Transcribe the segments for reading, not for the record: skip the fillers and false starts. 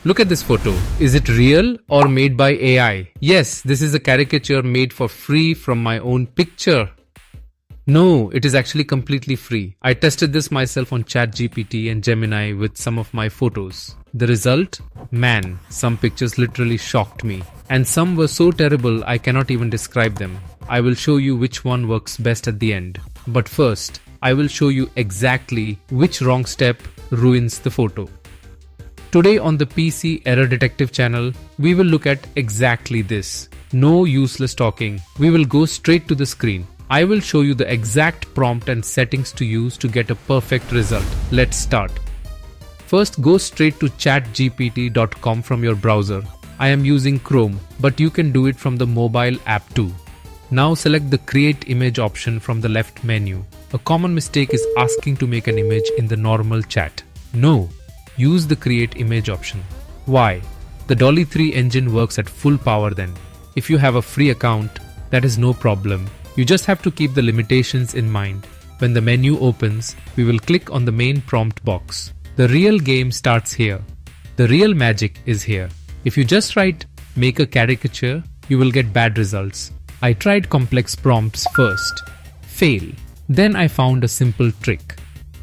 Look at this photo. Is it real or made by AI? Yes, this is a caricature made for free from my own picture. No, it is actually completely free. I tested this myself on ChatGPT and Gemini with some of my photos. The result? Man, some pictures literally shocked me. And some were so terrible I cannot even describe them. I will show you which one works best at the end. But first, I will show you exactly which wrong step ruins the photo. Today on the PC Error Detective channel, we will look at exactly this. No useless talking. We will go straight to the screen. I will show you the exact prompt and settings to use to get a perfect result. Let's start. First, go straight to chatgpt.com from your browser. I am using Chrome, but you can do it from the mobile app too. Now select the Create Image option from the left menu. A common mistake is asking to make an image in the normal chat. No, use the Create Image option. Why? The Dolly 3 engine works at full power then. If you have a free account, that is no problem. You just have to keep the limitations in mind. When the menu opens, we will click on the main prompt box. The real game starts here. The real magic is here. If you just write make a caricature, you will get bad results. I tried complex prompts first. Fail. Then I found a simple trick.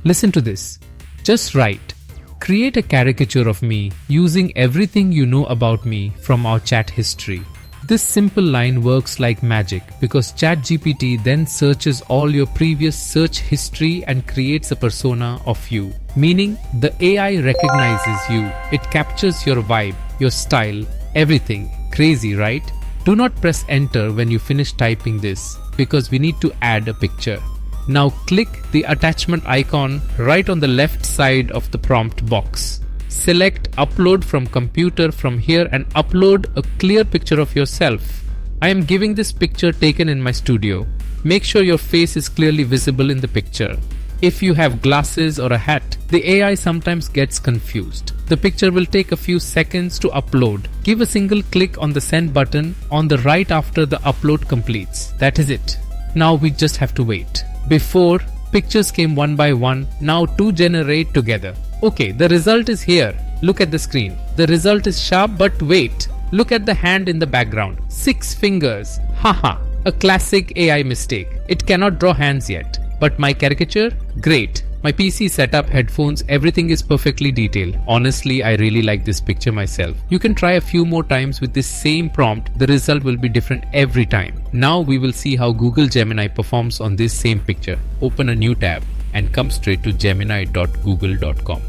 Listen to this. Just write, create a caricature of me using everything you know about me from our chat history. This simple line works like magic because ChatGPT then searches all your previous search history and creates a persona of you. Meaning the AI recognizes you. It captures your vibe, your style, everything. Crazy, right? Do not press enter when you finish typing this because we need to add a picture. Now click the attachment icon right on the left side of the prompt box. Select upload from computer from here and upload a clear picture of yourself. I am giving this picture taken in my studio. Make sure your face is clearly visible in the picture. If you have glasses or a hat, the AI sometimes gets confused. The picture will take a few seconds to upload. Give a single click on the send button on the right after the upload completes. That is it. Now we just have to wait. Before, pictures came one by one, now two generate together. Okay, the result is here. Look at the screen. The result is sharp, but wait. Look at the hand in the background. 6 fingers. Haha, a classic AI mistake. It cannot draw hands yet. But my caricature? Great. My PC setup, headphones, everything is perfectly detailed. Honestly, I really like this picture myself. You can try a few more times with this same prompt. The result will be different every time. Now we will see how Google Gemini performs on this same picture. Open a new tab and come straight to gemini.google.com.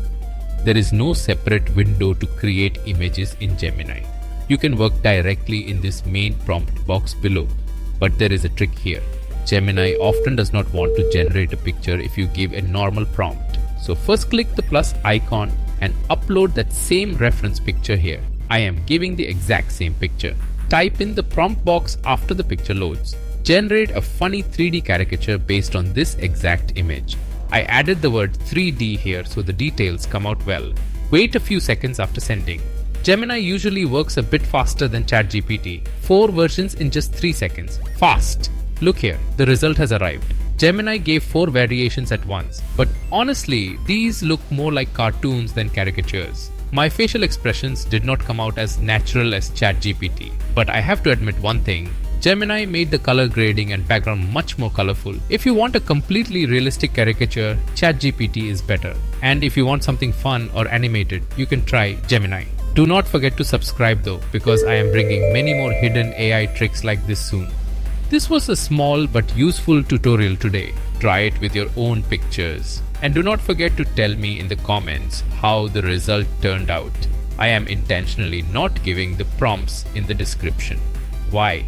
There is no separate window to create images in Gemini. You can work directly in this main prompt box below. But there is a trick here. Gemini often does not want to generate a picture if you give a normal prompt. So first click the plus icon and upload that same reference picture here. I am giving the exact same picture. Type in the prompt box after the picture loads. Generate a funny 3D caricature based on this exact image. I added the word 3D here so the details come out well. Wait a few seconds after sending. Gemini usually works a bit faster than ChatGPT. 4 versions in just 3 seconds. Fast! Look here, the result has arrived. Gemini gave 4 variations at once, but honestly, these look more like cartoons than caricatures. My facial expressions did not come out as natural as ChatGPT, but I have to admit one thing. Gemini made the color grading and background much more colorful. If you want a completely realistic caricature, ChatGPT is better. And if you want something fun or animated, you can try Gemini. Do not forget to subscribe though, because I am bringing many more hidden AI tricks like this soon. This was a small but useful tutorial today. Try it with your own pictures. And do not forget to tell me in the comments how the result turned out. I am intentionally not giving the prompts in the description. Why?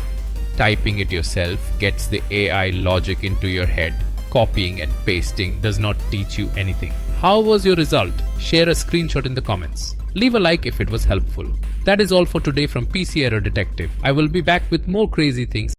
Typing it yourself gets the AI logic into your head. Copying and pasting does not teach you anything. How was your result? Share a screenshot in the comments. Leave a like if it was helpful. That is all for today from PC Error Detective. I will be back with more crazy things.